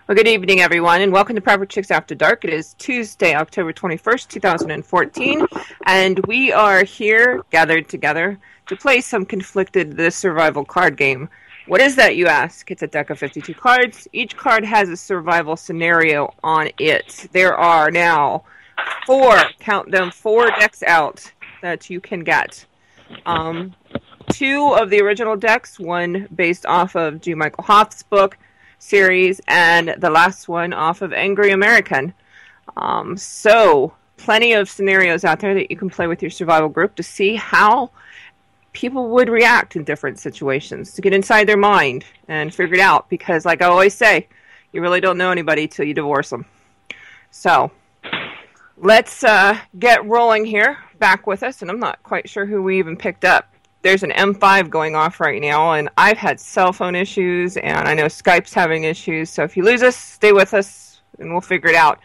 Well, good evening, everyone, and welcome to Prepper Chicks After Dark. It is Tuesday, October 21st, 2014, and we are here, gathered together, to play some Conflicted the Survival card game. What is that, you ask? It's a deck of 52 cards. Each card has a survival scenario on it. There are now count them, 4 decks out that you can get. 2 of the original decks, one based off of G. Michael Hoff's book series, and the last one off of Angry American. So, plenty of scenarios out there that you can play with your survival group to see how people would react in different situations, to get inside their mind and figure it out, because like I always say, you really don't know anybody till you divorce them. So, let's get rolling here. Back with us, and I'm not quite sure who we even picked up. There's an M5 going off right now, and I've had cell phone issues, and I know Skype's having issues, so if you lose us, stay with us, and we'll figure it out.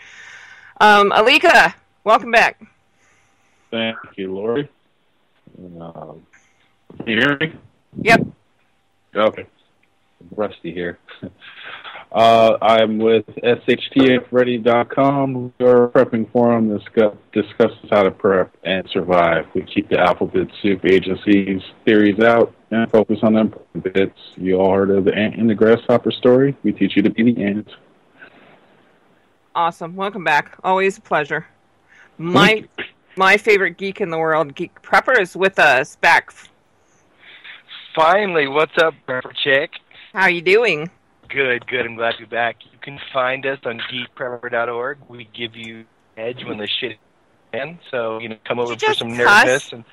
Alika, welcome back. Thank you, Lori. Can you hear me? Yep. Okay. Rusty here. I'm with SHTFready.com. Our prepping forum discusses how to prep and survive. We keep the alphabet soup agencies' theories out and focus on them bits. You all heard of the ant and the grasshopper story? We teach you to be the ant. Awesome. Welcome back. Always a pleasure. My favorite geek in the world, Geek Prepper, is with us back. Finally, what's up, Prepper Chick? How are you doing? Good. I'm glad to be back. You can find us on geekprepper.org. We give you edge when the shit is in. So, come over for some nerdness. And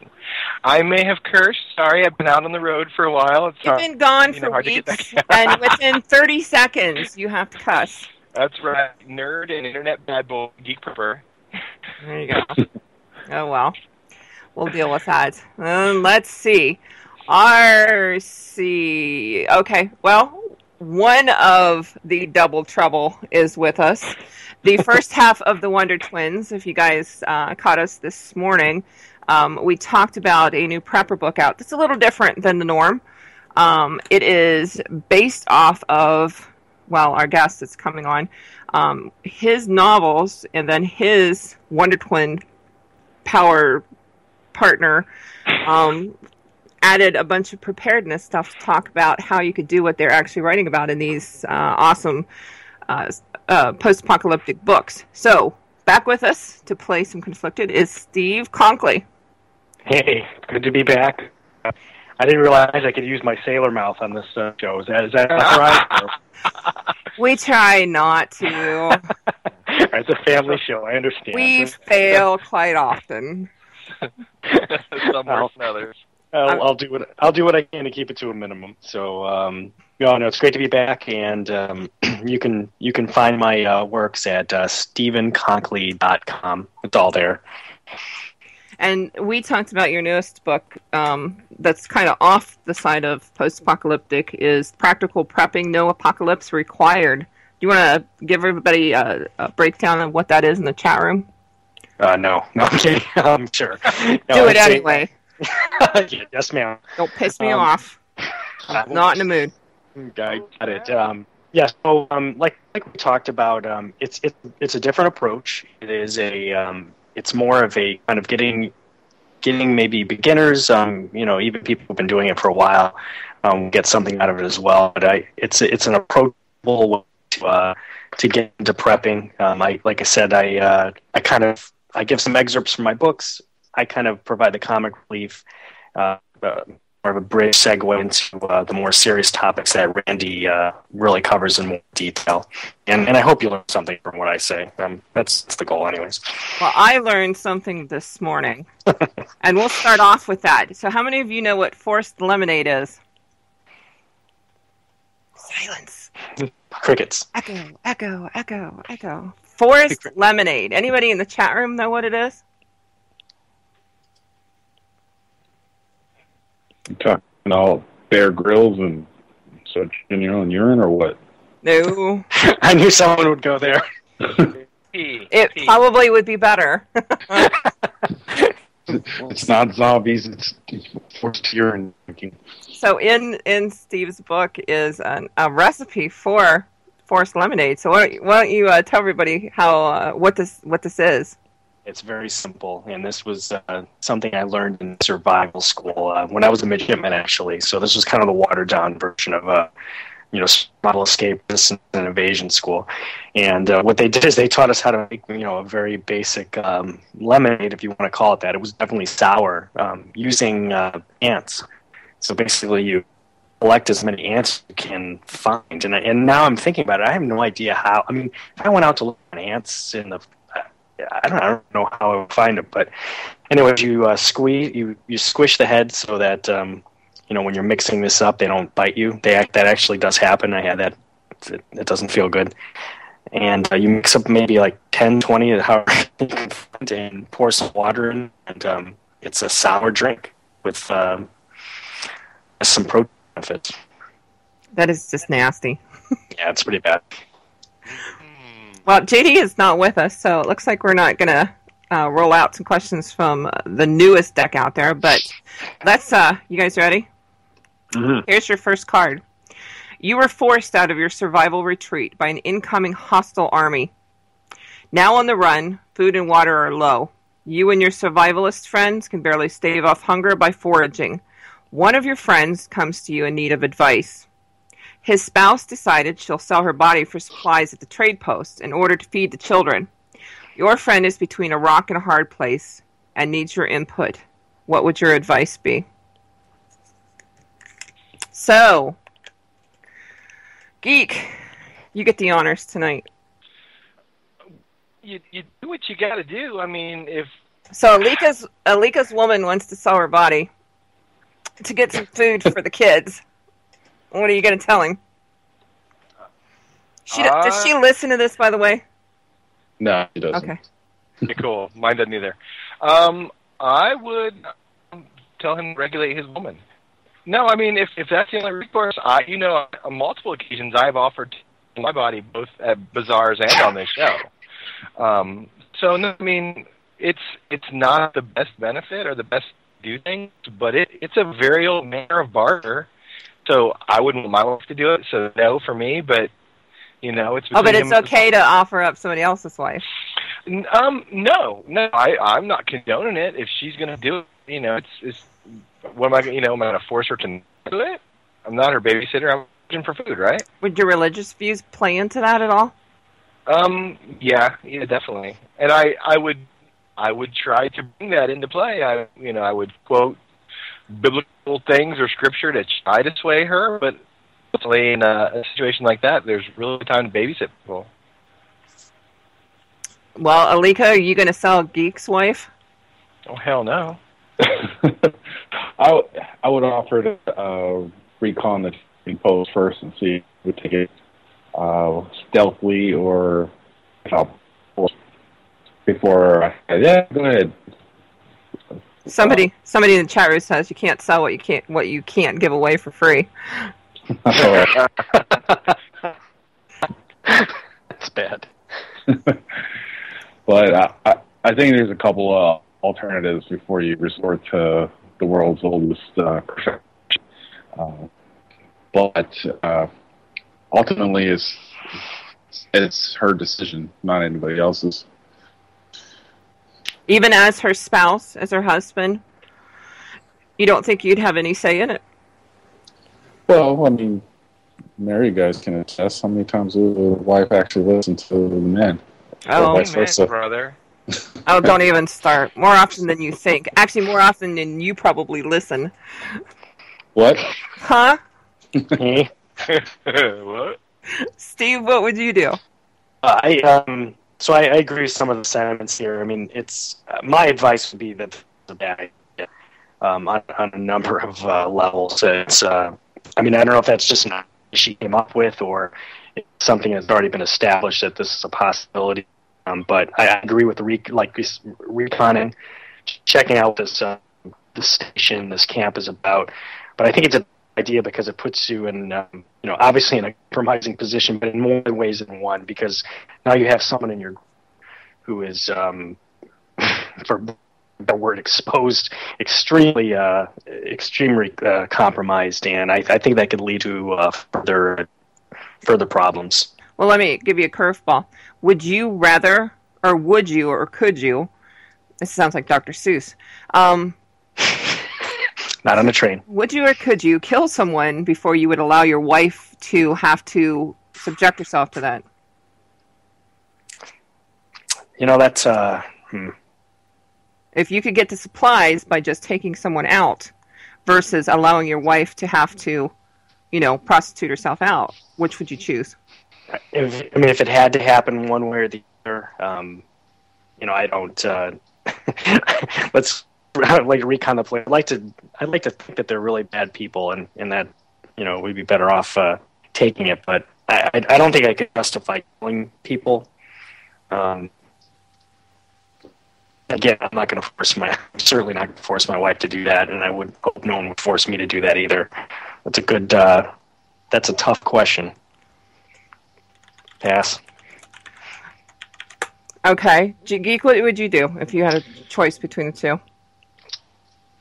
I may have cursed. Sorry, I've been out on the road for a while. You've been gone for weeks, and within 30 seconds, you have to cuss. That's right. Nerd and internet bad boy, Geek Prepper. There you go. Oh, well. We'll deal with that. Let's see. RC. Okay, well, one of the Double Trouble is with us. The first half of the Wonder Twins, if you guys caught us this morning, we talked about a new prepper book out that's a little different than the norm. It is based off of, our guest that's coming on, his novels, and then his Wonder Twin power partner added a bunch of preparedness stuff to talk about how you could do what they're actually writing about in these awesome post-apocalyptic books. So, back with us to play some Conflicted is Steve Conkley. Hey, good to be back. I didn't realize I could use my sailor mouth on this show. Is that right? We try not to. It's a family show, I understand. We fail quite often. Some worse than others. I'll do what I can to keep it to a minimum. So, it's great to be back, and you can find my works at StephenConkley.com. It's all there. And we talked about your newest book that's kind of off the side of post-apocalyptic is Practical Prepping, No Apocalypse Required. Do you want to give everybody a breakdown of what that is in the chat room? No, I'm kidding. Sure. Do it anyway. Yes, ma'am. Don't piss me off. I'm not in the mood. I got it. So like we talked about, it's a different approach. It is it's more of a kind of getting maybe beginners, even people who've been doing it for a while, get something out of it as well. But it's an approachable way to get into prepping. Like I said, I give some excerpts from my books. I kind of provide the comic relief, more of a bridge segue into the more serious topics that Randy really covers in more detail. And I hope you learn something from what I say. That's the goal anyways. Well, I learned something this morning, and we'll start off with that. So how many of you know what forced lemonade is? Silence. Crickets. Echo, echo, echo, echo. Forced lemonade. Anybody in the chat room know what it is? You talking all Bear Grylls and such in your own urine, or what? No. I knew someone would go there. It probably would be better. It's not zombies, it's forced urine drinking. So in Steve's book is a recipe for forced lemonade. So why don't you tell everybody how what this is? It's very simple, and this was something I learned in survival school when I was a midshipman, actually. So this was kind of the watered-down version of survival escape and invasion school. And what they did is they taught us how to make, a very basic lemonade, if you want to call it that. It was definitely sour, using ants. So basically, you collect as many ants as you can find. And now I'm thinking about it, I have no idea how. I mean, if I went out to look at ants in the I don't know how I would find them, but anyways, you squish the head so that when you're mixing this up, they don't bite you. That actually does happen. I had that. It doesn't feel good. And you mix up maybe like 10, 20, however you can find, and pour some water in, and it's a sour drink with some protein benefits. That is just nasty. Yeah, it's pretty bad. Well, JD is not with us, so it looks like we're not going to roll out some questions from the newest deck out there. But let's, you guys ready? Mm-hmm. Here's your first card. You were forced out of your survival retreat by an incoming hostile army. Now on the run, food and water are low. You and your survivalist friends can barely stave off hunger by foraging. One of your friends comes to you in need of advice. His spouse decided she'll sell her body for supplies at the trade post in order to feed the children. Your friend is between a rock and a hard place and needs your input. What would your advice be? So, Geek, you get the honors tonight. You do what you got to do. I mean, if so, Alika's woman wants to sell her body to get some food for the kids. What are you going to tell him? Does she listen to this, by the way? No, she doesn't. Okay. Okay, cool. Mine doesn't either. I would tell him to regulate his woman. No, I mean, if that's the only recourse, on multiple occasions I've offered my body both at bazaars and on this show. So, no, I mean, it's not the best benefit or the best do things, but it's a very old manner of barter. So I wouldn't want my wife to do it, so no for me, but, it's... Oh, but it's okay to offer up somebody else's wife. No, I'm not condoning it. If she's going to do it, it's what am I going to force her to do it? I'm not her babysitter. I'm looking for food, right? Would your religious views play into that at all? Yeah, definitely. And I would try to bring that into play. I would quote biblical things or scripture to try to sway her, but in a situation like that, there's really time to babysit people. Well, Alika, are you going to sell Geek's wife? Oh, hell no. I would offer to recon the trading post first and see if we take it stealthily or before I said, yeah, go ahead. Somebody in the chat room says you can't sell what you can't give away for free. That's bad. But I think there's a couple alternatives before you resort to the world's oldest but ultimately it's her decision, not anybody else's. Even as her spouse, as her husband, you don't think you'd have any say in it? Well, I mean, married guys can attest how many times the wife actually listens to the man. Oh, man, brother. Oh, don't even start. More often than you think. Actually, more often than you probably listen. What? Huh? What? Steve, what would you do? So I agree with some of the sentiments here. I mean, it's my advice would be that it's a bad idea on a number of levels. It's I mean, I don't know if that's just an idea she came up with or it's something that's already been established that this is a possibility. But I agree with reconning, checking out this station, this camp is about. But I think it's an idea because it puts you in, obviously in a compromising position, but in more ways than one, because now you have someone in your group who is, for the word exposed, extremely compromised, and I think that could lead to further problems. Well, let me give you a curveball. Would you rather, or would you, or could you? This sounds like Dr. Seuss. Not on a train. Would you or could you kill someone before you would allow your wife to have to subject herself to that? That's If you could get the supplies by just taking someone out versus allowing your wife to have to, prostitute herself out, which would you choose? If it had to happen one way or the other, I don't. Let's like recontemplate. I'd like to think that they're really bad people, and that we'd be better off taking it. But I don't think I could justify killing people. Again, I'm certainly not going to force my wife to do that, and I would hope no one would force me to do that either. That's a tough question. Pass. Okay. Geek, what would you do if you had a choice between the two?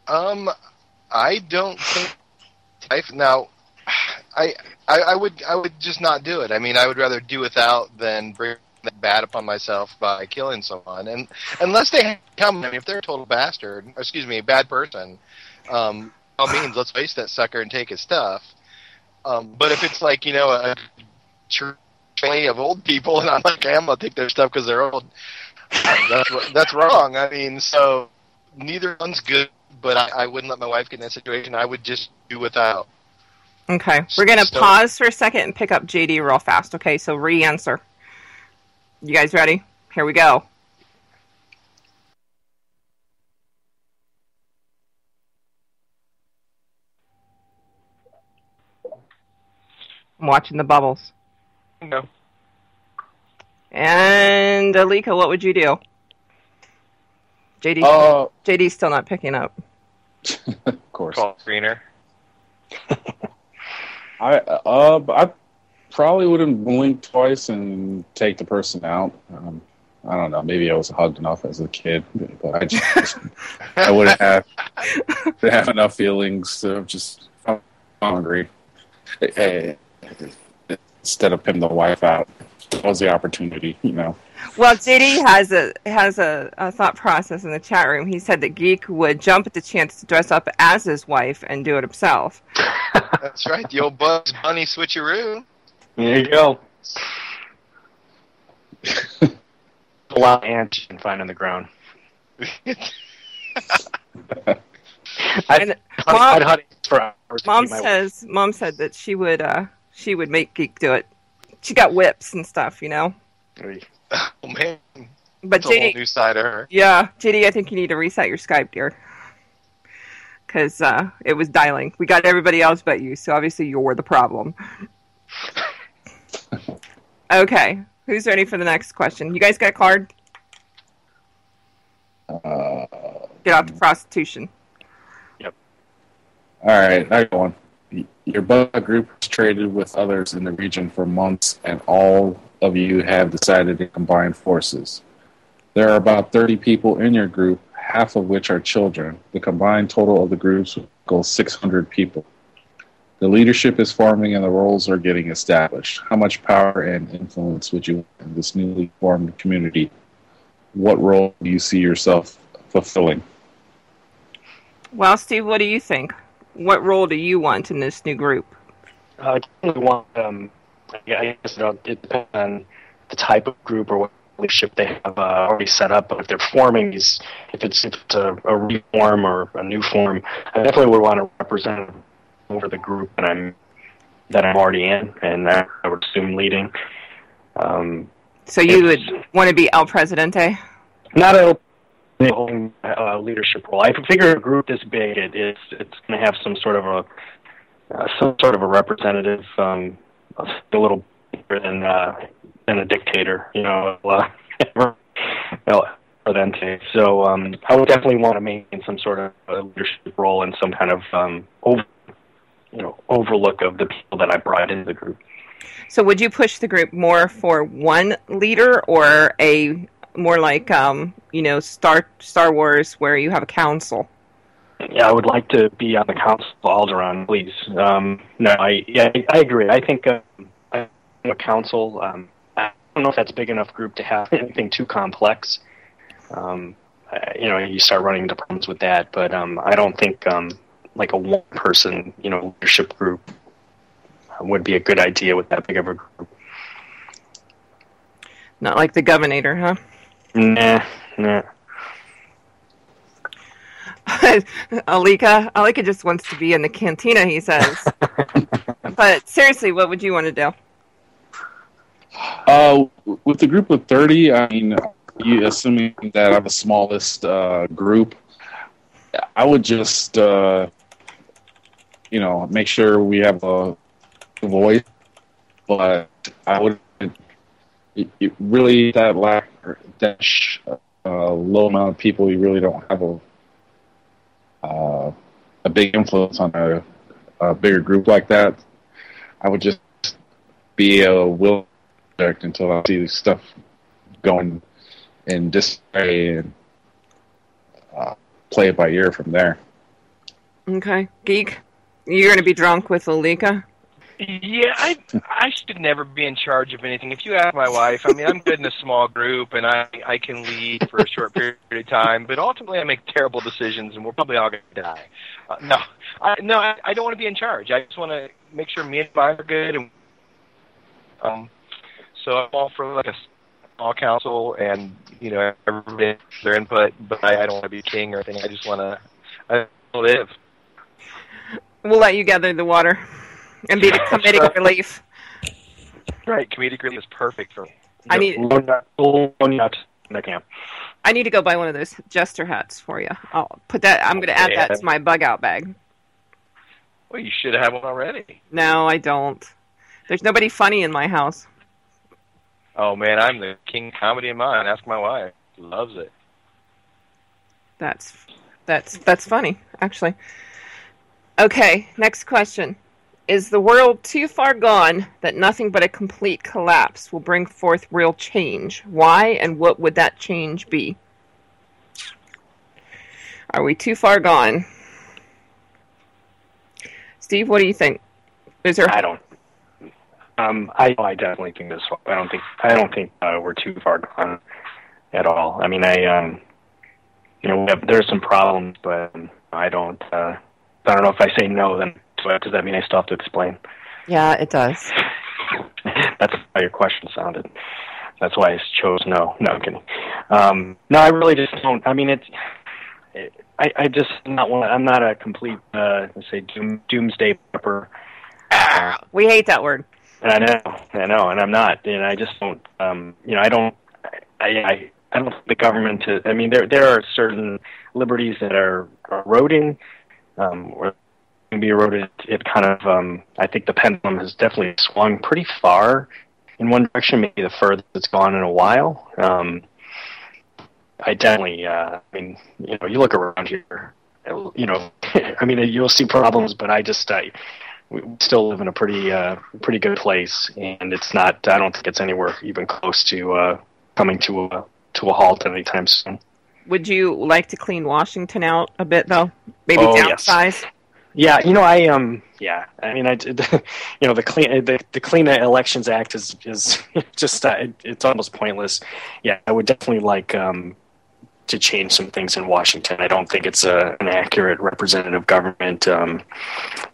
I don't think. I would just not do it. I mean, I would rather do without than bring that bad upon myself by killing someone. And unless they come, if they're a total bastard, a bad person, by all means, let's face that sucker and take his stuff. But if it's like a family of old people, and I'm like, I'm gonna take their stuff because they're old. That's wrong. I mean, so neither one's good. But I wouldn't let my wife get in that situation. I would just do without. Okay. We're going to pause for a second and pick up JD real fast. Okay, so re-answer. You guys ready? Here we go. I'm watching the bubbles. No. And Alika, what would you do? JD's still not picking up. Of course. Call screener. I probably wouldn't blink twice and take the person out. I don't know. Maybe I was hugged enough as a kid, but I wouldn't have enough feelings to just I'm hungry. Instead of pimp the wife out, that was the opportunity, Well, JD has a thought process in the chat room. He said that Geek would jump at the chance to dress up as his wife and do it himself. That's right, the old Bugs Bunny switcheroo. There you go. A lot of ants you can find on the ground. I'd hunt for hours. Mom said that she would make Geek do it. She got whips and stuff, Oh man! But that's a whole new side of her. Yeah, JD, I think you need to reset your Skype, dear, because it was dialing. We got everybody else but you, so obviously you're the problem. Okay, who's ready for the next question? You guys got a card? Get out to prostitution. Yep. All right, I got one. Your bug group has traded with others in the region for months, and all of you have decided to combine forces. There are about 30 people in your group, half of which are children. The combined total of the groups equals 600 people. The leadership is forming and the roles are getting established. How much power and influence would you want in this newly formed community? What role do you see yourself fulfilling? Well, Steve, what do you think? What role do you want in this new group? I definitely want, I guess it depends on the type of group or what leadership they have already set up. But if they're forming these, if it's a reform or a new form, I definitely would want to represent over the group that I'm already in, and that I would assume leading. So you would want to be El Presidente? Not a leadership role. I figure a group this big, it's going to have some sort of a representative, a little bigger than a dictator, Presidente. So I would definitely want to maintain some sort of leadership role and some kind of overlook of the people that I brought into the group. So would you push the group more for one leader or a more like, Star Wars where you have a council? Yeah, I would like to be on the council of Alderaan, please. No, I agree. I think a council. I don't know if that's a big enough group to have anything too complex. You start running into problems with that, but I don't think like a one-person, leadership group would be a good idea with that big of a group. Not like the Governator, huh? Nah. Alika just wants to be in the cantina, he says. But seriously, what would you want to do? With the group of 30, I mean, assuming that I'm the smallest group, I would just, make sure we have a voice. But I would really that low amount of people, you really don't have a big influence on a bigger group like that. I would just be a will until I see stuff going in disarray and play it by ear from there. Okay. Geek, you're going to be drunk with Alika? Yeah, I should never be in charge of anything. If you ask my wife, I mean, I'm good in a small group, and I can lead for a short period of time, but ultimately I make terrible decisions, and we're probably all going to die. I don't want to be in charge. I just want to make sure me and mine are good, and so I'm all for like a small council, and everybody their input, but I don't want to be king or anything. I just want to live. We'll let you gather the water. And be the comedic relief. Right, comedic relief is perfect for me. I need to go buy one of those jester hats for you. I'll put that. I'm going to add that to my bug out bag. Well, you should have one already. No, I don't. There's nobody funny in my house. Oh man, I'm the king of comedy in mine. Ask my wife. She loves it. That's funny, actually. Okay, next question. Is the world too far gone that nothing but a complete collapse will bring forth real change? Why, and what would that change be? Are we too far gone? Steve, what do you think? I don't. I definitely think this. I don't think we're too far gone at all. I mean, there's some problems, but I don't. I don't know if I say no, then does that mean I still have to explain? Yeah, it does. That's how your question sounded. That's why I chose no. No, I'm kidding. No, I really just don't. I mean, I just not one. I'm not a complete, let's say, doomsday prepper. We hate that word. I know, and I'm not. And I just don't. I don't. I don't think the government. I mean, there are certain liberties that are eroding, or can be eroded. It kind of. I think the pendulum has definitely swung pretty far in one direction, maybe the furthest it's gone in a while. I definitely. I mean, you look around here. I mean, you'll see problems, but we still live in a pretty good place, and it's not. I don't think it's anywhere even close to coming to a halt anytime soon. Would you like to clean Washington out a bit, though? Maybe downsize. Yes. Yeah, yeah. I mean, the Clean Elections Act is just it's almost pointless. Yeah, I would definitely like to change some things in Washington. I don't think it's an accurate representative government.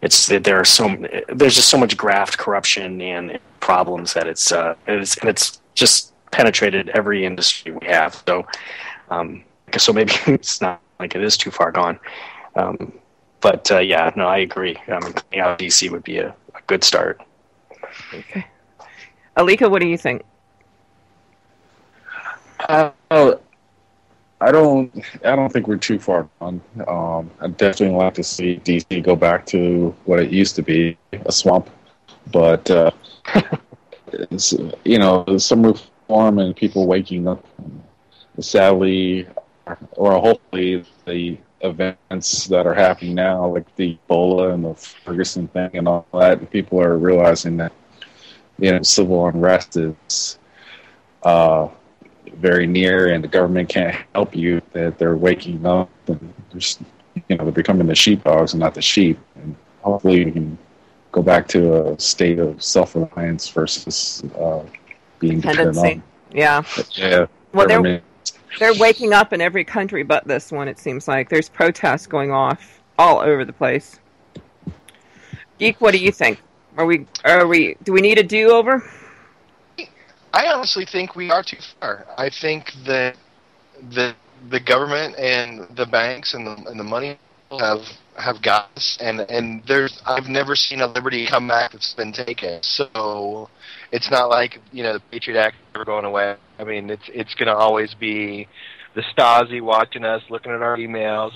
There's just so much graft, corruption, and problems that it's just penetrated every industry we have. So maybe it's not like it is too far gone. But yeah, no, I agree. Cleaning out DC would be a good start. Okay, Alika, what do you think? I don't think we're too far gone. I'd definitely like to see DC go back to what it used to be, a swamp. But some reform and people waking up. Sadly, or hopefully, the events that are happening now, like the Ebola and the Ferguson thing and all that, people are realizing that civil unrest is very near, and the government can't help you. That they're waking up and they're becoming the sheepdogs and not the sheep. And hopefully, we can go back to a state of self-reliance versus being dependent on. Yeah. Yeah. Well, they're waking up in every country but this one. It seems like there's protests going off all over the place. Geek, what do you think? Do we need a do-over? I honestly think we are too far. I think that the government and the banks and the money have got us, and I've never seen a liberty come back that's been taken. So it's not like the Patriot Act is never going away. I mean, it's going to always be the Stasi watching us, looking at our emails.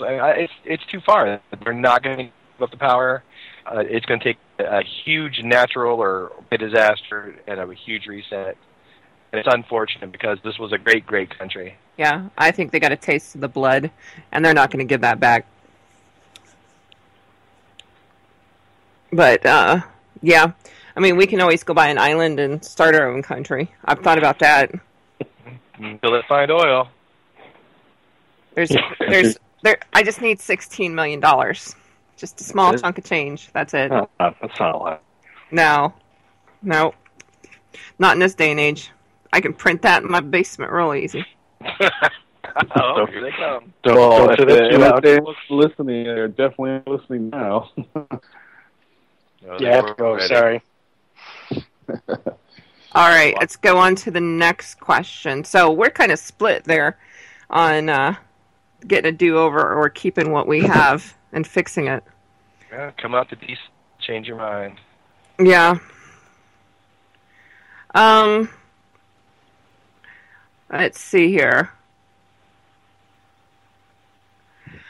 It's too far. We're not going to give up the power. It's going to take a huge natural or a disaster and a huge reset. And it's unfortunate because this was a great, great country. Yeah, I think they got a taste of the blood, and they're not going to give that back. But, yeah. I mean, we can always go buy an island and start our own country. I've thought about that. Until it find oil. I just need $16 million. Just a small chunk of change. That's it. That's not a lot. No. Not in this day and age. I can print that in my basement real easy. Oh, here they come. If they're listening, they're definitely listening now. Yeah, I have to go. Sorry. All right, let's go on to the next question. So we're kind of split there on getting a do-over or keeping what we have and fixing it. Yeah, come out to DC, change your mind. Yeah. Let's see here.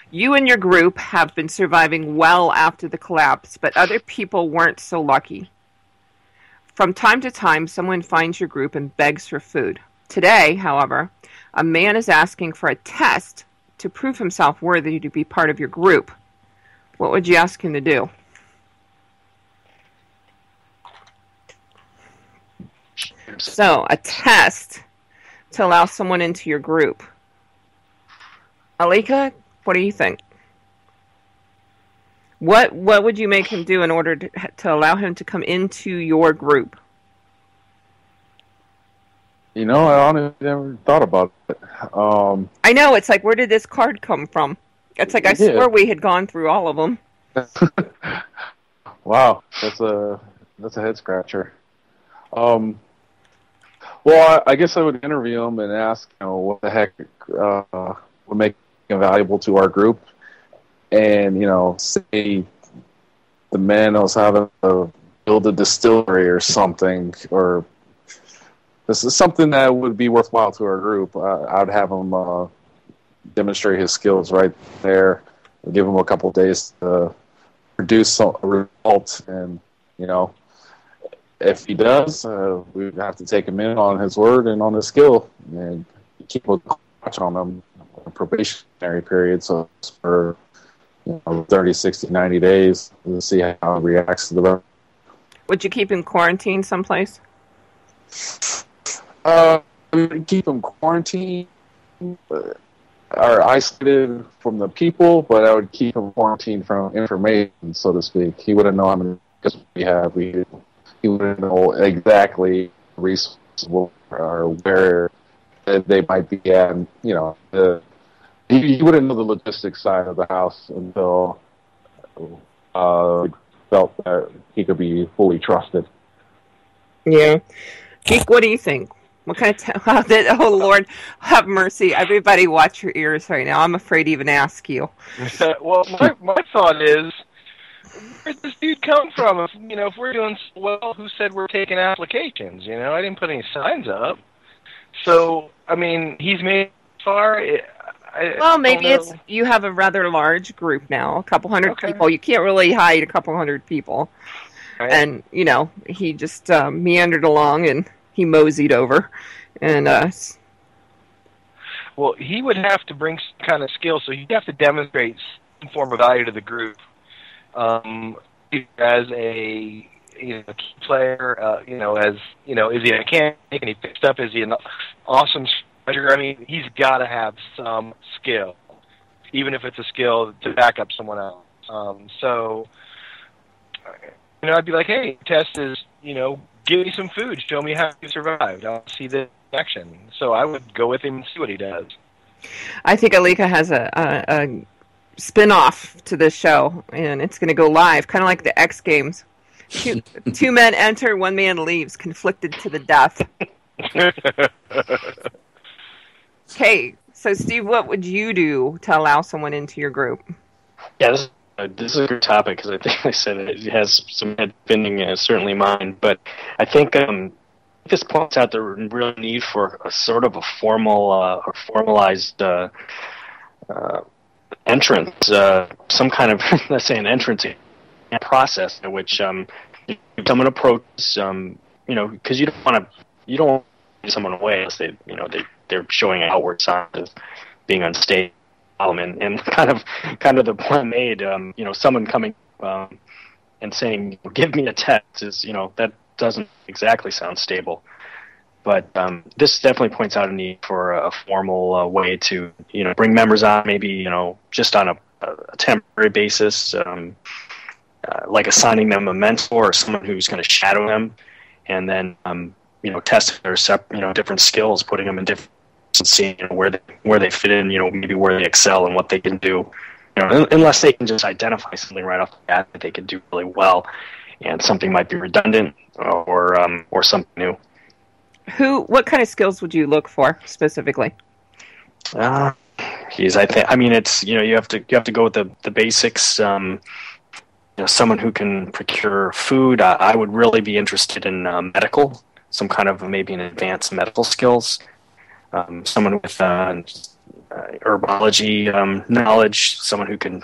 You and your group have been surviving well after the collapse, but other people weren't so lucky. From time to time, someone finds your group and begs for food. Today, however, a man is asking for a test to prove himself worthy to be part of your group. What would you ask him to do? So, a test to allow someone into your group. Alika, what do you think? What would you make him do in order to allow him to come into your group? I honestly never thought about it. I know, it's like, where did this card come from? It's like, I swore we had gone through all of them. Wow, that's a head scratcher. Well, I guess I would interview him and ask, what the heck would make him valuable to our group, and say the man knows how to build a distillery or something, or this is something that would be worthwhile to our group. I'd have him demonstrate his skills right there, give him a couple of days to produce a result, and if he does, we have to take him in on his word and on his skill, and keep a watch on him on a probationary period. So it's for 30, 60, 90 days to see how he reacts to the rest. Would you keep him quarantined someplace? Keep him quarantined or isolated from the people, but I would keep him quarantined from information, so to speak. He wouldn't know how many we have. He wouldn't know exactly resources or where they might be at. He wouldn't know the logistics side of the house until felt that he could be fully trusted. Yeah. Geek, what do you think? What kind of oh, Lord, have mercy. Everybody watch your ears right now. I'm afraid to even ask you. Well, my thought is, where'd this dude come from? If we're doing so well, who said we're taking applications? I didn't put any signs up. So, he's made it far. Well, maybe it's you have a rather large group now, a couple hundred people. You can't really hide a couple hundred people. Right. And, he just meandered along and he moseyed over. And well, he would have to bring some kind of skill, so he'd have to demonstrate some form of value to the group. As a key player, is he a mechanic and he picks up? Is he an awesome strateger? He's got to have some skill, even if it's a skill to back up someone else. So I'd be like, hey, test is, give me some food, show me how you survived. I'll see the action. So I would go with him and see what he does. I think Alika has a spin-off to this show, and it's going to go live, kind of like the X Games. Two men enter, one man leaves, conflicted to the death. Okay, so Steve, what would you do to allow someone into your group? Yeah, this is a good topic because I think I said it has some head spinning, certainly mine. But I think this points out the real need for a sort of a formal or formalized entrance, some kind of, let's say, an entrance process in which someone approaches, because you don't want to give someone away unless they're showing outward signs of being unstable. And kind of the point made, someone coming and saying, "Give me a test," is that doesn't exactly sound stable. But this definitely points out a need for a formal way to bring members on, maybe just on a temporary basis, like assigning them a mentor or someone who's going to shadow them, and then testing their different skills, putting them in different. Seeing where they fit in, maybe where they excel and what they can do, unless they can just identify something right off the bat that they can do really well, and something might be redundant or something new. What kind of skills would you look for specifically? It's you have to go with the basics. Someone who can procure food. I would really be interested in medical, some kind of maybe an advanced medical skills. Someone with herbology knowledge, someone who can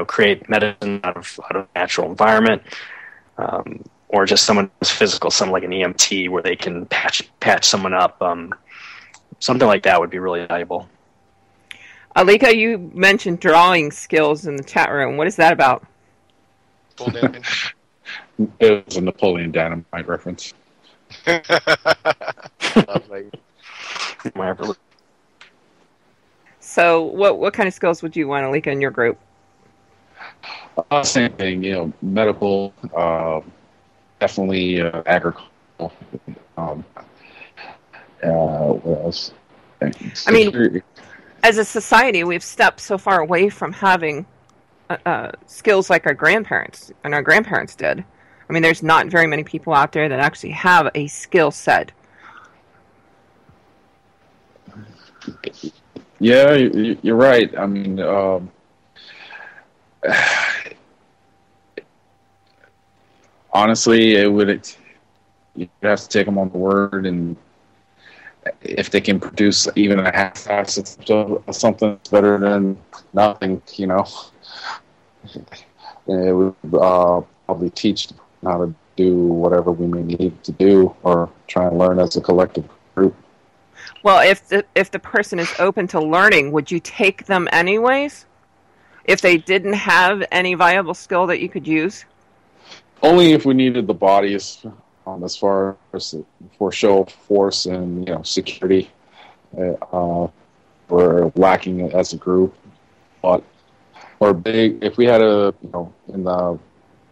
create medicine out of natural environment, or just someone who's physical, someone like an EMT where they can patch someone up. Something like that would be really valuable. Alika, you mentioned drawing skills in the chat room. What is that about? It was a Napoleon Dynamite reference. Lovely. So, what kind of skills would you want, Alika, in your group? Same thing, medical, definitely agricultural. What else? I mean, as a society, we've stepped so far away from having skills like our grandparents did. I mean, there's not very many people out there that actually have a skill set. Yeah, you're right. I mean, honestly, you'd have to take them on the word, and if they can produce even a half-ass of something that's better than nothing, it would probably teach them how to do whatever we may need to do, or try and learn as a collective group. Well, if the person is open to learning, would you take them anyways? If they didn't have any viable skill that you could use? Only if we needed the bodies, as far as for show of force and security. We're lacking as a group, but if we had in the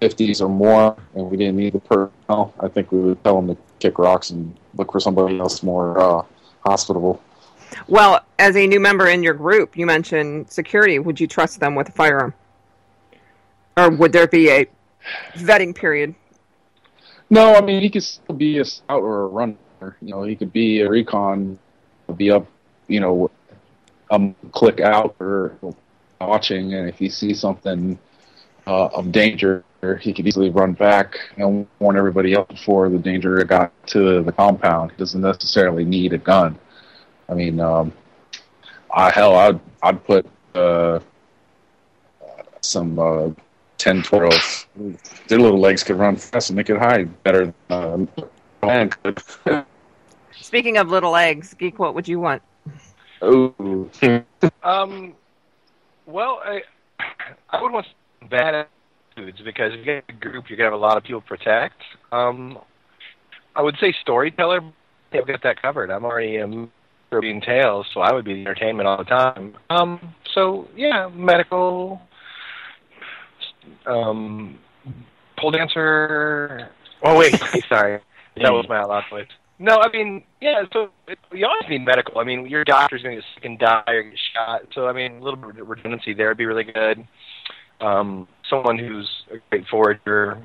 50s or more, and we didn't need the personnel, I think we would tell them to kick rocks and look for somebody else more hospitable. Well, as a new member in your group, you mentioned security. Would you trust them with a firearm? Or would there be a vetting period? No, I mean, he could still be a scout or a runner. He could be a recon, be up, click out or watching, and if he sees something of danger, he could easily run back and warn everybody else before the danger got to the compound. He doesn't necessarily need a gun. I mean, I'd put some 10, 12. Their little legs could run fast and they could hide better than a man could. Speaking of little legs, Geek, what would you want? Ooh. Well, I would want some bad attitudes, because if you get a group, you're going to have a lot of people to protect. I would say storyteller. I've got that covered. I'm already being tales, so I would be the entertainment all the time. So, yeah, medical, pole dancer. Oh wait, sorry, that was my last voice. No, I mean, yeah. So you always need medical. I mean, your doctor's going to get sick and die or get shot. So I mean, a little bit of redundancy there would be really good. Someone who's a great forager.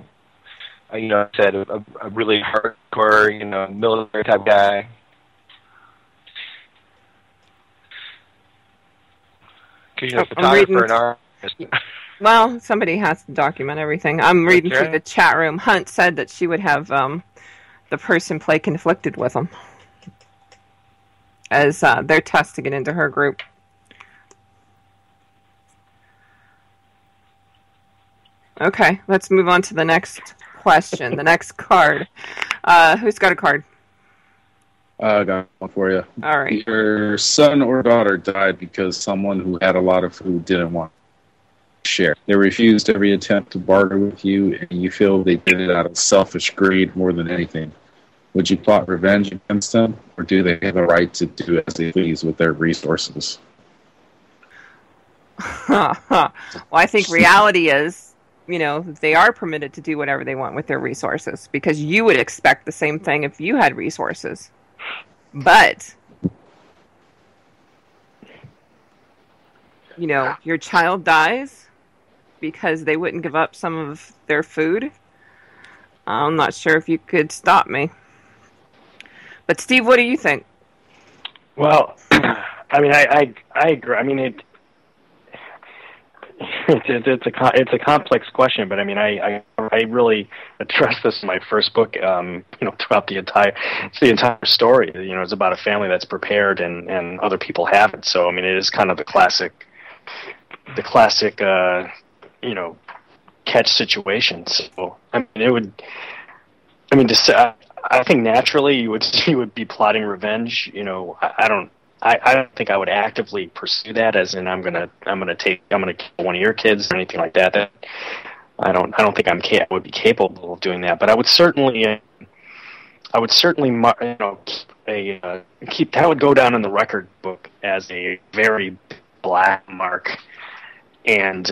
I said a really hardcore, military type guy. Because photographer and artist. Well, somebody has to document everything. I'm reading through the chat room. Hunt said that she would have the person play conflicted with them as they're testing it into her group. Okay, let's move on to the next question, the next card. Who's got a card? I got one for you. All right. Your son or daughter died because someone who had a lot of food didn't want to share. They refused every attempt to barter with you, and you feel they did it out of selfish greed more than anything. Would you plot revenge against them, or do they have a right to do as they please with their resources? Well, I think reality is, they are permitted to do whatever they want with their resources, because you would expect the same thing if you had resources. But, your child dies because they wouldn't give up some of their food. I'm not sure if you could stop me. But Steve, what do you think? Well, I mean, I agree. I mean, it's a complex question, but I mean, I really addressed this in my first book. Throughout the entire story. It's about a family that's prepared and other people haven't. So I mean, it is kind of the classic catch situation. So I mean, I think naturally you would be plotting revenge. I don't think I would actively pursue that, as in I'm gonna kill one of your kids or anything like that. I don't think I would be capable of doing that. But I would certainly keep that would go down in the record book as a very black mark. And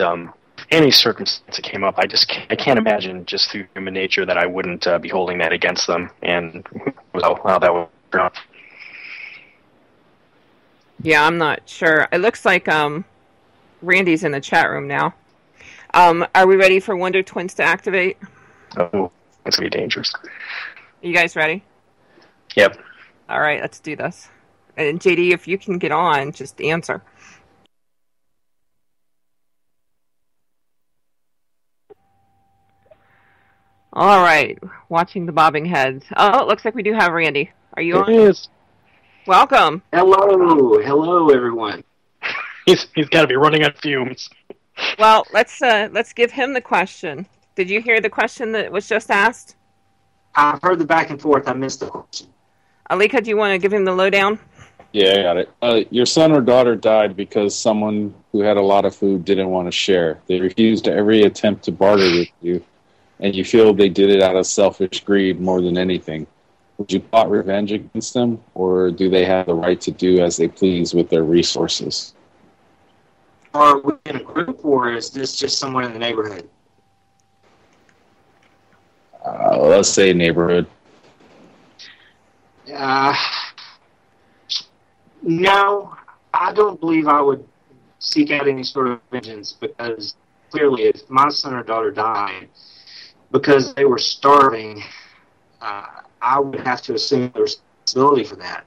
any circumstance that came up, I can't imagine, just through human nature, that I wouldn't be holding that against them. And how that would turn out. Yeah, I'm not sure. It looks like Randy's in the chat room now. Are we ready for Wonder Twins to activate? Oh, that's going to be dangerous. You guys ready? Yep. All right, let's do this. And JD, if you can get on, just answer. All right, watching the bobbing heads. Oh, it looks like we do have Randy. Are you on? Yes. Welcome. Hello, everyone. He's got to be running on fumes. Well, let's give him the question. Did you hear the question that was just asked? I've heard the back and forth. I missed the question. Alika, do you want to give him the lowdown? Yeah, I got it. Your son or daughter died because someone who had a lot of food didn't want to share. They refused every attempt to barter with you, and you feel they did it out of selfish greed more than anything. Would you plot revenge against them, or do they have the right to do as they please with their resources? Are we in a group, or is this just somewhere in the neighborhood? Let's say neighborhood. No, I don't believe I would seek out any sort of vengeance, because clearly if my son or daughter died because they were starving, I would have to assume the responsibility for that.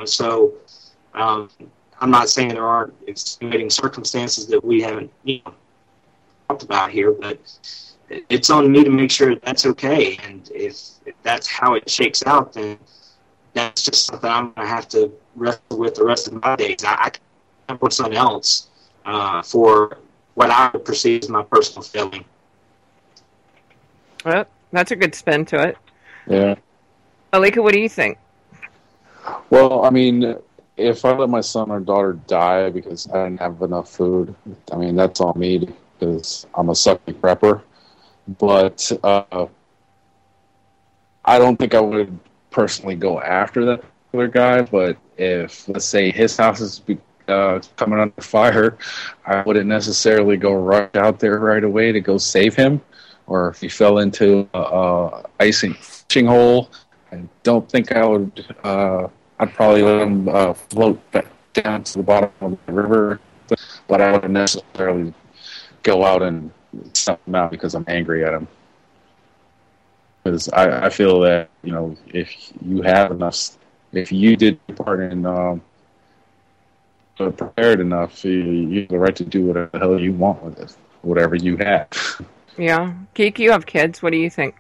So I'm not saying there aren't extenuating circumstances that we haven't talked about here, but it's on me to make sure that's okay. And if that's how it shakes out, then that's just something I'm going to have to wrestle with the rest of my days. I can't put something else for what I would perceive as my personal failing. Well, that's a good spin to it. Yeah. Alika, what do you think? Well, I mean, if I let my son or daughter die because I didn't have enough food, I mean, that's on me because I'm a sucky prepper. But I don't think I would personally go after that particular guy. But if, let's say, his house is coming under fire, I wouldn't necessarily go right out there right away to go save him. or if he fell into a icy fishing hole, I don't think I would. I'd probably let him float back down to the bottom of the river, but I wouldn't necessarily go out and snuff him out because I'm angry at him. Because I feel that, if you have enough, if you did your part and prepared enough, you have the right to do whatever the hell you want with it, whatever you have. Yeah. Geek, you have kids. What do you think?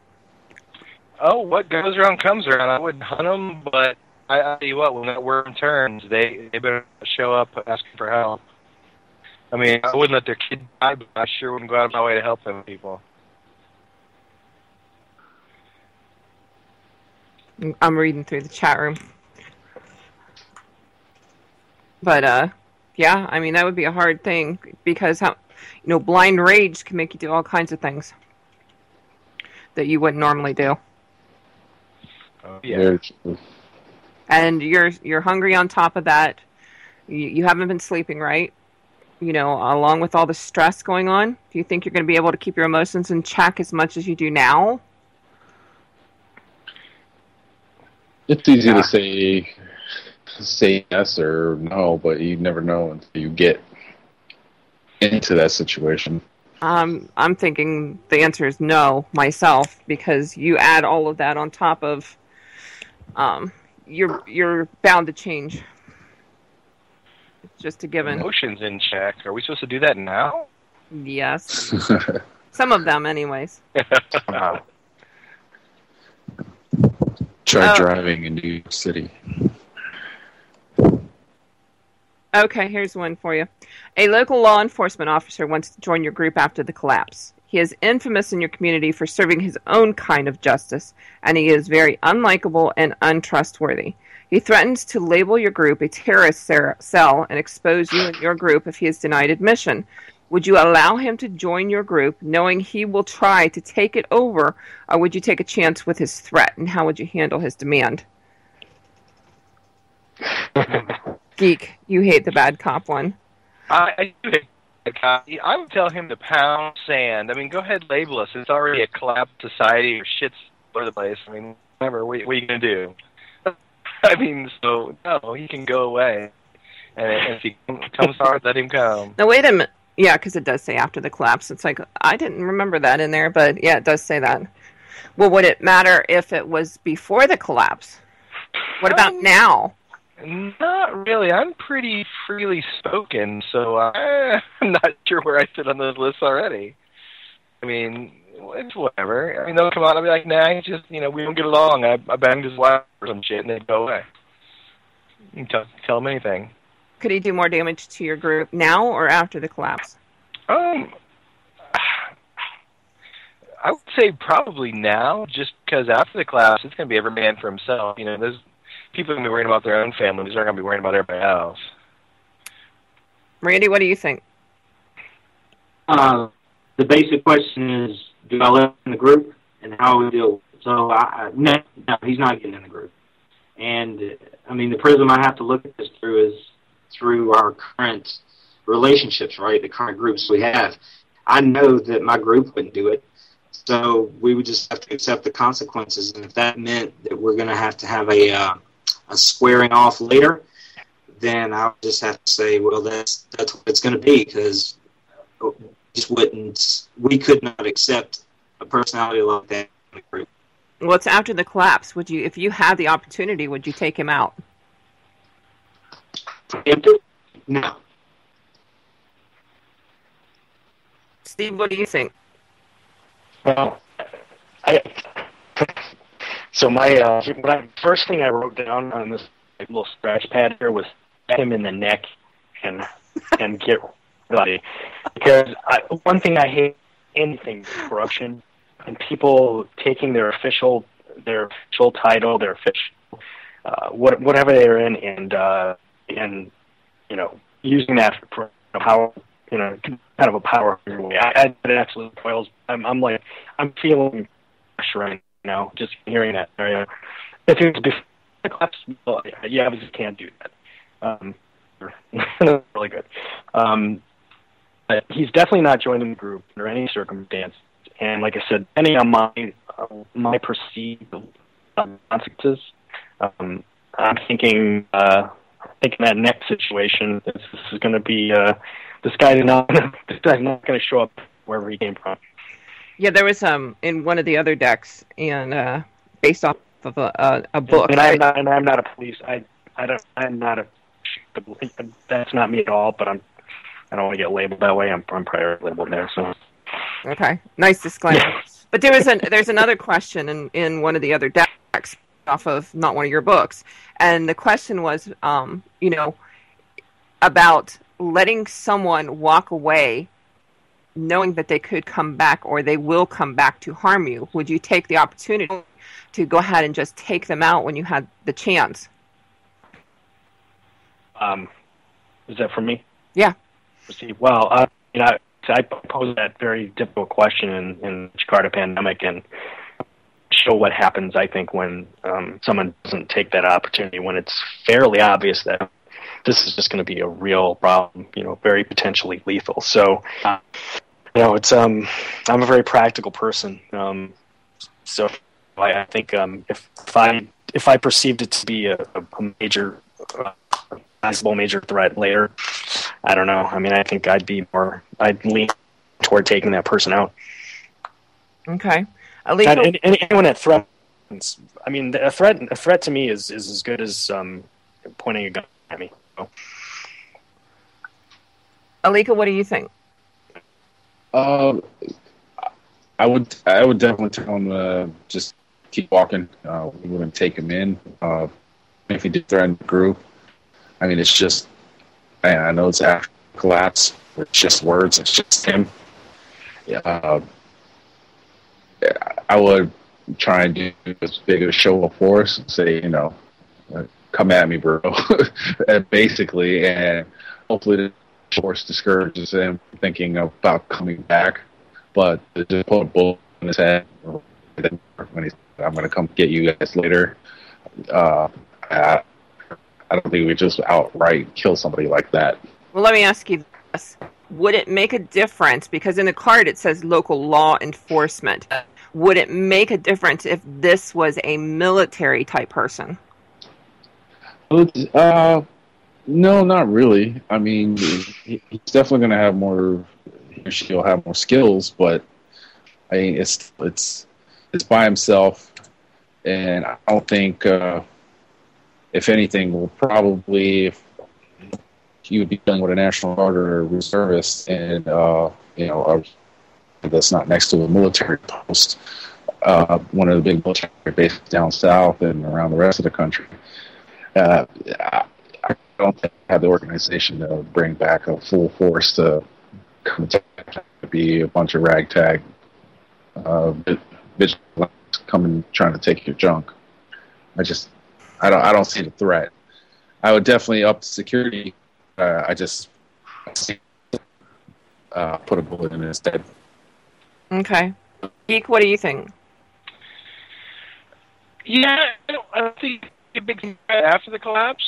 Oh, what goes around comes around. I wouldn't hunt them, but I tell you what, when that worm turns, they better show up asking for help. I mean, I wouldn't let their kid die, but I sure wouldn't go out of my way to help them people. I'm reading through the chat room. But, yeah, I mean, that would be a hard thing because, blind rage can make you do all kinds of things that you wouldn't normally do. Yeah. And you're hungry on top of that. You haven't been sleeping, right? Along with all the stress going on. Do you think you're going to be able to keep your emotions in check as much as you do now? It's easy to say yes or no, but you never know until you get into that situation. I'm thinking the answer is no myself, because you add all of that on top of you're bound to change. It's just a given. Emotions in check. Are we supposed to do that now? Yes. Some of them, anyways. Try driving in New York City. Okay, here's one for you. A local law enforcement officer wants to join your group after the collapse. He is infamous in your community for serving his own kind of justice, and he is very unlikable and untrustworthy. He threatens to label your group a terrorist cell and expose you and your group if he is denied admission. Would you allow him to join your group, knowing he will try to take it over, or would you take a chance with his threat, and how would you handle his demand? Geek, you hate the bad cop one. I do hate the bad cop. I would tell him to pound sand. I mean, go ahead, label us. It's already a collapsed society. Your shit's all over the place. I mean, whatever. What are you going to do? I mean, so, no, he can go away. And if he comes hard, let him come. Now, wait a minute. Yeah, because it does say after the collapse. It's like, I didn't remember that in there, but yeah, it does say that. Well, would it matter if it was before the collapse? What about now? Not really. I'm pretty freely spoken, so I'm not sure where I sit on those lists already. I mean, it's whatever. I mean, they'll come out and be like, nah, it's just, we don't get along. I banged his wife or some shit, and they go away. You can tell them anything. Could he do more damage to your group now or after the collapse? I would say probably now, just because after the collapse, it's going to be every man for himself. There's people are going to be worrying about their own families. They're not going to be worrying about everybody else. Randy, what do you think? The basic question is, do I let him in the group, and how we deal with it? So, no, he's not getting in the group. And, I mean, the prism I have to look at this through is through our current relationships, right, the current groups we have. I know that my group wouldn't do it, so we would just have to accept the consequences. And if that meant that we're going to have a squaring off later, then I would just have to say, well, that's what it's going to be, because we could not accept a personality like that in the group. Well, it's after the collapse. If you had the opportunity, would you take him out? No. Steve, what do you think? Well, first thing I wrote down on this little scratch pad here was stab him in the neck and get rid, because one thing I hate anything corruption and people taking their official title, their official whatever they're in, and using that for power, kind of a power way. It absolutely boils. I'm feeling pressure right now just hearing that. If it was before the collapse, well, you obviously can't do that. Really good. But he's definitely not joining the group under any circumstance. And like I said, depending on my perceived consequences, I'm thinking that next situation, this is going to be this guy's not going to show up wherever he came from. Yeah, there was in one of the other decks, and based off of a book. And I'm not a police. I'm not a. That's not me at all. But I don't want to get labeled that way. I'm prior labeled there. So. Okay, nice disclaimer. Yeah. But there's another question in one of the other decks off of not one of your books, and the question was, about letting someone walk away, knowing that they could come back or they will come back to harm you. Would you take the opportunity to go ahead and just take them out when you had the chance? Is that for me? Yeah. Well, I posed that very difficult question in Jakarta Pandemic, and show what happens, I think, when someone doesn't take that opportunity, when it's fairly obvious that this is just going to be a real problem, very potentially lethal. So, it's I'm a very practical person. So I think if I perceived it to be a major, possible major threat later, I don't know. I mean, I think I'd lean toward taking that person out. Okay. Anyone that threatens, I mean, a threat to me is as good as pointing a gun at me. So. Alika, what do you think? I would definitely tell him just keep walking. We wouldn't take him in. If he did threaten the group, I mean, it's just, I know it's after collapse. It's just words. It's just him. I would try and do as big of a show of force and say, come at me, bro. Basically, and hopefully the force discourages him from thinking about coming back. But to just put a bullet in his head when he's, I'm going to come get you guys later, I don't think we would just outright kill somebody like that. Well, let me ask you this. Would it make a difference? Because in the card it says local law enforcement. Would it make a difference if this was a military type person? No, not really. I mean, he's definitely going to have more. She'll have more skills, but I mean, it's by himself, and I don't think, if anything, will probably if he would be dealing with a National Guard or a reservist, and that's not next to a military post, one of the big military bases down south and around the rest of the country. I don't think I have the organization to bring back a full force to come to be a bunch of ragtag vigilantes coming trying to take your junk. I don't see the threat. I would definitely up the security. I just put a bullet in his head. Okay. Geek, what do you think? Yeah, I don't think a big threat after the collapse.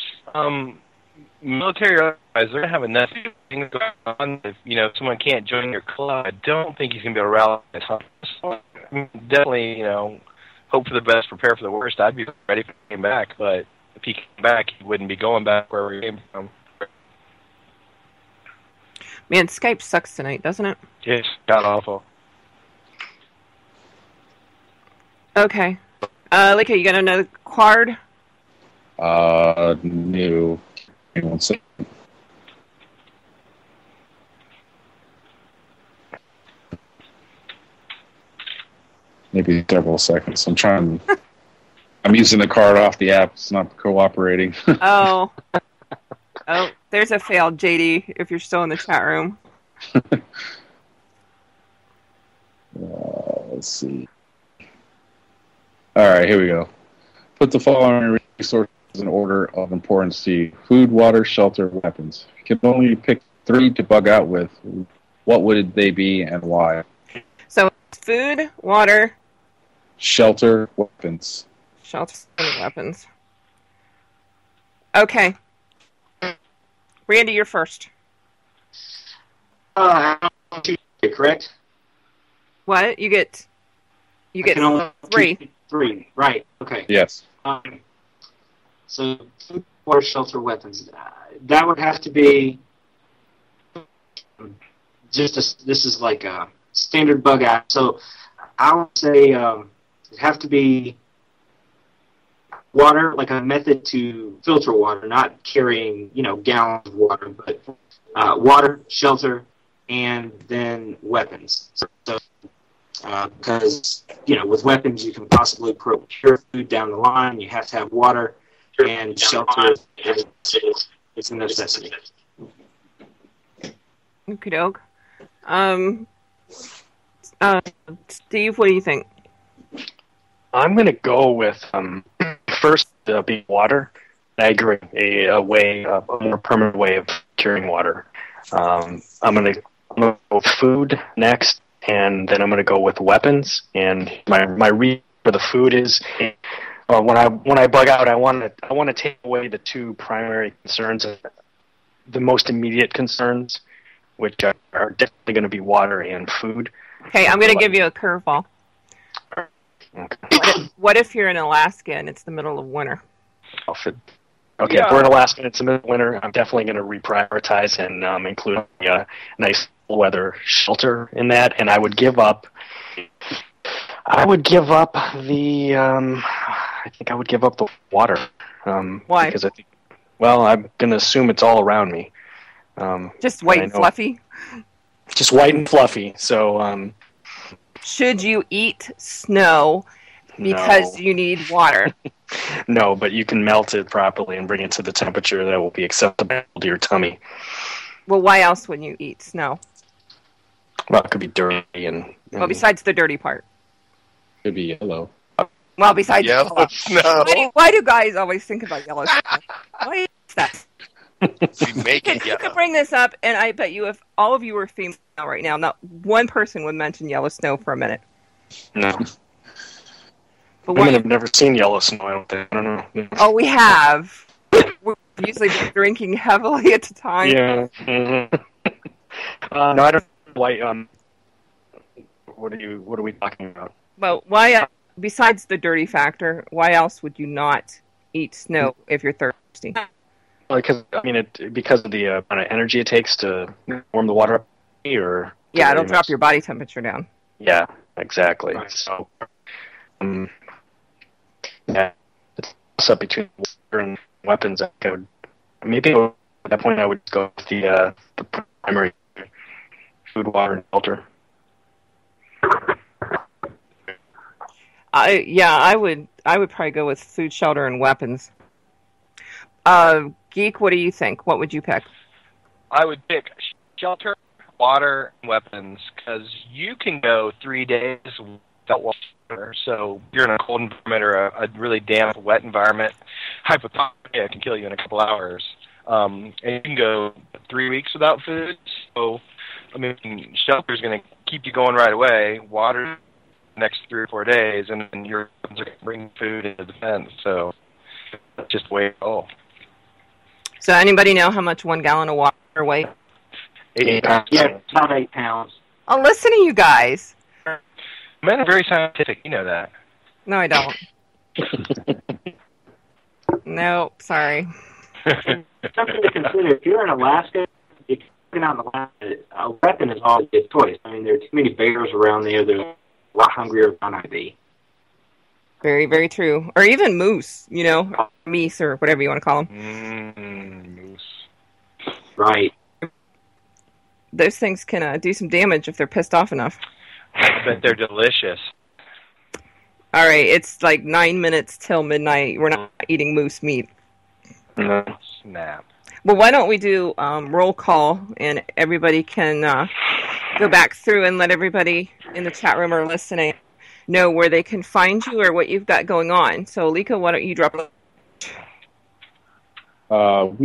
Military guys, they're going to have enough things going on. If, someone can't join your club, I don't think he's going to be able to rally his home. So, definitely, hope for the best, prepare for the worst. I'd be ready if he came back, but if he came back, he wouldn't be going back wherever he came from. Man, Skype sucks tonight, doesn't it? It's god awful. Okay. Lika, you got another card? No. Hang on a second. Maybe several seconds. I'm using the card off the app. It's not cooperating. Oh, there's a fail, JD, if you're still in the chat room. Let's see. All right, here we go. Put the following resources in order of importance to you. Food, water, shelter, weapons. If you can only pick 3 to bug out with, what would they be and why? So, food, water, shelter, weapons. Shelter and weapons. Okay. Randy, you're first. Correct? What? You get I can only three. choose three. Right. Okay. Yes. So food, water, shelter, weapons. That would have to be this is like a standard bug out. So I would say it'd have to be water, like a method to filter water, not carrying gallons of water, but water, shelter, and then weapons. So because with weapons you can possibly procure food down the line, you have to have water, and shelter is a necessity. Okie doke. Steve, what do you think? I'm going to go with first being water. I agree. A more permanent way of curing water. I'm going to go with food next, and then I'm going to go with weapons. And my reason for the food is when I bug out, I want to take away the two primary concerns, the most immediate concerns, which are definitely going to be water and food. Okay, I'm going to give you a curveball. Okay. What if you're in Alaska and it's the middle of winter? Okay, if we're in Alaska and it's the middle of winter, I'm definitely going to reprioritize and include a nice weather shelter in that, and I would give up the I think I would give up the water. Why? Because I'm going to assume it's all around me. Just white and fluffy? Just white and fluffy. So, should you eat snow because you need water? No, but you can melt it properly and bring it to the temperature that will be acceptable to your tummy. Well, why else would you eat snow? Well, it could be dirty and well, besides the dirty part. Could be yellow. Well, besides yellow snow. Why do guys always think about yellow snow? Why is that? We make it You yellow. could bring this up, and I bet you if all of you were female right now, not one person would mention yellow snow for a minute. No. But Women have never seen yellow snow, I don't think. I don't know. Oh, we have. We've usually been drinking heavily at the time. Yeah. Mm-hmm. No, I don't know why. What are we talking about? But why, besides the dirty factor, why else would you not eat snow if you're thirsty? Well, because of the amount of energy it takes to warm the water up, or yeah, it'll drop your body temperature down. Yeah, exactly. Right. So, yeah, it's up between water and weapons. At that point I would go with the primary food, water, and shelter. I would probably go with food, shelter, and weapons. Geek, what do you think? What would you pick? I would pick shelter, water, and weapons, because you can go 3 days without water. So if you're in a cold environment or a really damp, wet environment, hypothermia can kill you in a couple hours. And you can go 3 weeks without food. So, shelter is going to keep you going right away. Water the next 3 or 4 days, and then your weapons are going to bring food into defense. So that's just the way it goes. So anybody know how much 1 gallon of water weighs? 8 pounds. Yeah, about 8 pounds. Oh, listen to you guys. Men are very scientific. You know that. No, I don't. No, sorry. Something to consider. If you're in Alaska, if you're out in Alaska, a weapon is always a choice. There are too many bears around there. They're a lot hungrier than I'd be. Very, very true. Or even moose, meese or whatever you want to call them. Moose. Right. Those things can do some damage if they're pissed off enough. But they're delicious. All right, it's like 9 minutes till midnight. We're not eating moose meat. No. Snap. Well, why don't we do roll call, and everybody can go back through and let everybody in the chat room or listening know where they can find you or what you've got going on. So, Lika, why don't you drop it? I'm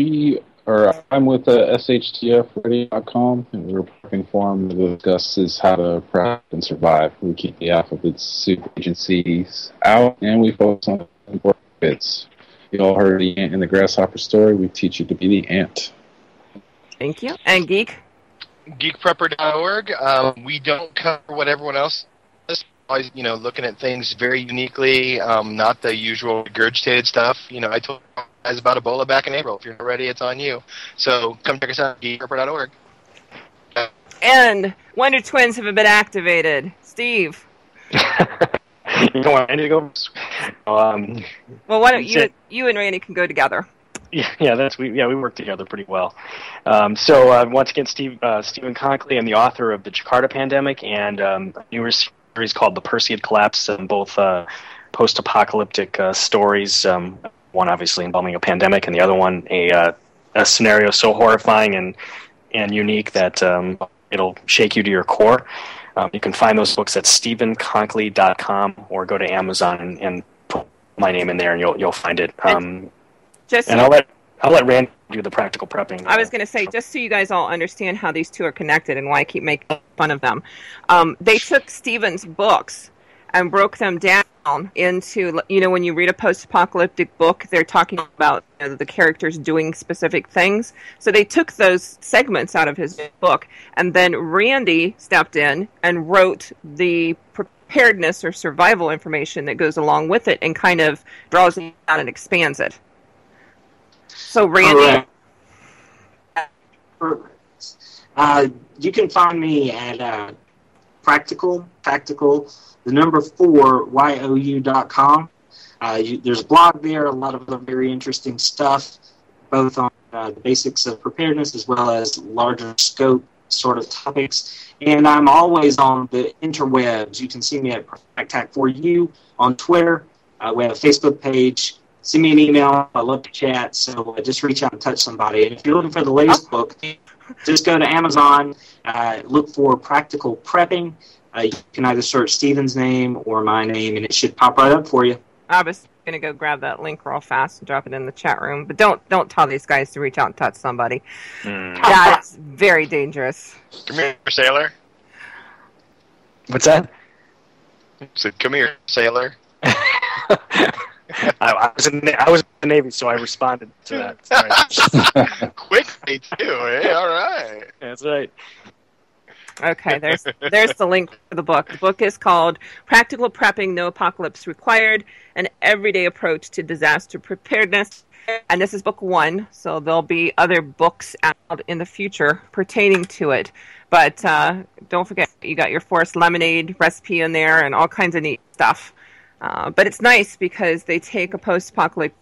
with SHTFradio.com, and we're prepping forum that discusses how to prep and survive. We keep the alphabet soup agencies out, and we focus on important bits. You all heard the ant and the grasshopper story. We teach you to be the ant. Thank you. And Geek? Geekprepper.org. We don't cover what everyone else always, looking at things very uniquely, not the usual regurgitated stuff. I told you guys about Ebola back in April. If you're not ready, it's on you. So come check us out at geekprepper.org. And Wonder Twins have been activated. Steve. You don't want Randy to go? Well, why don't you and Randy can go together? Yeah, we work together pretty well. So once again, Stephen Conkley, I'm the author of the Jakarta Pandemic and a newer series called The Perseid Collapse, both post-apocalyptic stories. One obviously involving a pandemic, and the other one a scenario so horrifying and unique that it'll shake you to your core. You can find those books at stephenconkley.com or go to Amazon and put my name in there, and you'll find it. And I'll let Randy do the practical prepping. I was going to say, just so you guys all understand how these two are connected and why I keep making fun of them, they took Stephen's books and broke them down into, when you read a post-apocalyptic book, they're talking about the characters doing specific things. So they took those segments out of his book, and then Randy stepped in and wrote the preparedness or survival information that goes along with it and kind of draws it out and expands it. So, Randy? You can find me at Practical, the number 4, YOU.com. There's a blog there, a lot of other very interesting stuff, both on the basics of preparedness as well as larger scope sort of topics. And I'm always on the interwebs. You can see me at PracTac4U on Twitter. We have a Facebook page. Send me an email. I love to chat, so just reach out and touch somebody. And if you're looking for the latest book, just go to Amazon, look for Practical Prepping. You can either search Stephen's name or my name, and it should pop right up for you. I was going to go grab that link real fast and drop it in the chat room, but don't tell these guys to reach out and touch somebody. That's very dangerous. Come here, sailor. What's that? I said, come here, sailor. I was in the Navy, so I responded to that. Sorry. Quickly, too. Hey, all right. That's right. Okay, there's the link for the book. The book is called Practical Prepping, No Apocalypse Required, an Everyday Approach to Disaster Preparedness. And this is book 1, so there'll be other books out in the future pertaining to it. But don't forget, you got your Forest Lemonade recipe in there and all kinds of neat stuff. But it's nice because they take a post-apocalyptic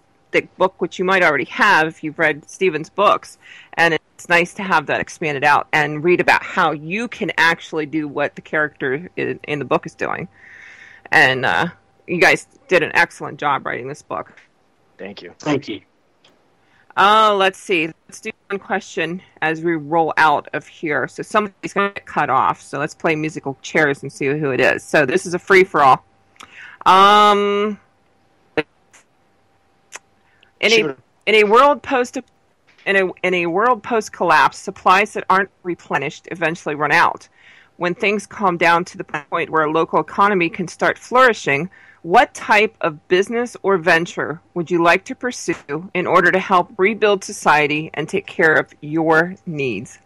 book, which you might already have if you've read Stephen's books, and it's nice to have that expanded out and read about how you can actually do what the character in the book is doing. And you guys did an excellent job writing this book. Thank you. Thank you. Let's see. Let's do one question as we roll out of here. So somebody's going to get cut off, so let's play musical chairs and see who it is. So this is a free-for-all. In a world post collapse, supplies that aren't replenished eventually run out. When things calm down to the point where a local economy can start flourishing, what type of business or venture would you like to pursue in order to help rebuild society and take care of your needs?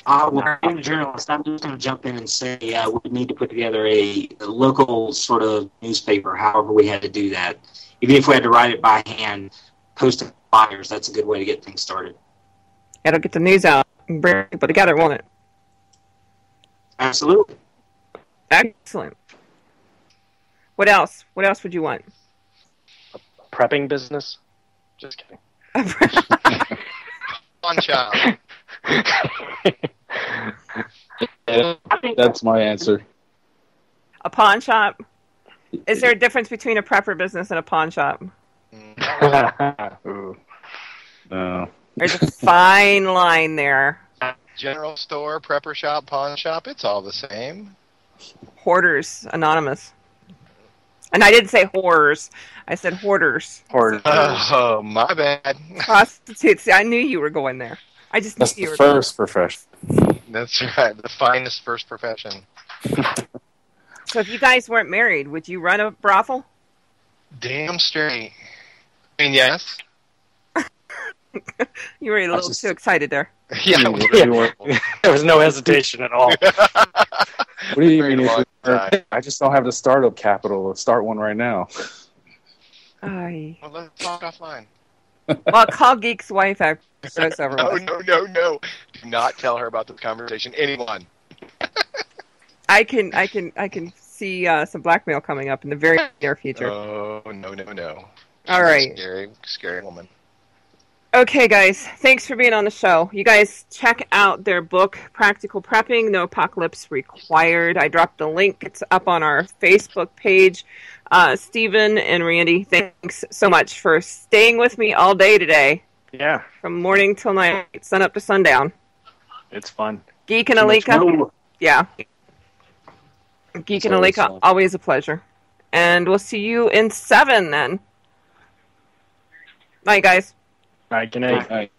Well, being a journalist, I'm just going to jump in and say we need to put together a local sort of newspaper, however we had to do that. Even if we had to write it by hand, post flyers, that's a good way to get things started. It'll get the news out and bring people together, won't it? Absolutely. Excellent. What else? What else would you want? A prepping business? Just kidding. Pawn shop. That's my answer. A pawn shop? Is there a difference between a prepper business and a pawn shop? No. There's a fine line there. General store, prepper shop, pawn shop, it's all the same. Hoarders Anonymous. And I didn't say horrors. I said hoarders. Hoarders. Oh, my bad. Prostitutes. I knew you were going there. I just That's knew you the were first profession. That's right. The finest first profession. So if you guys weren't married, would you run a brothel? Damn straight. I mean, yes. You were a little too excited there. Yeah. There was no hesitation at all. What do you Very mean? long time. I just don't have the startup capital to start one right now. Aye. Well, let's talk offline. Well, call Geek's wife after the show's over No, with. no. Do not tell her about this conversation. Anyone. I can see some blackmail coming up in the very near future. Oh, no. All right. Scary woman. Okay, guys. Thanks for being on the show. You guys check out their book, Practical Prepping, No Apocalypse Required. I dropped the link. It's up on our Facebook page. Stephen and Randy, thanks so much for staying with me all day today. Yeah. From morning till night, sun up to sundown. It's fun. Geek and Alika. Yeah. Geek and Alika, fun. always a pleasure. And we'll see you in 7 then. Bye, guys. All right, good night. All right.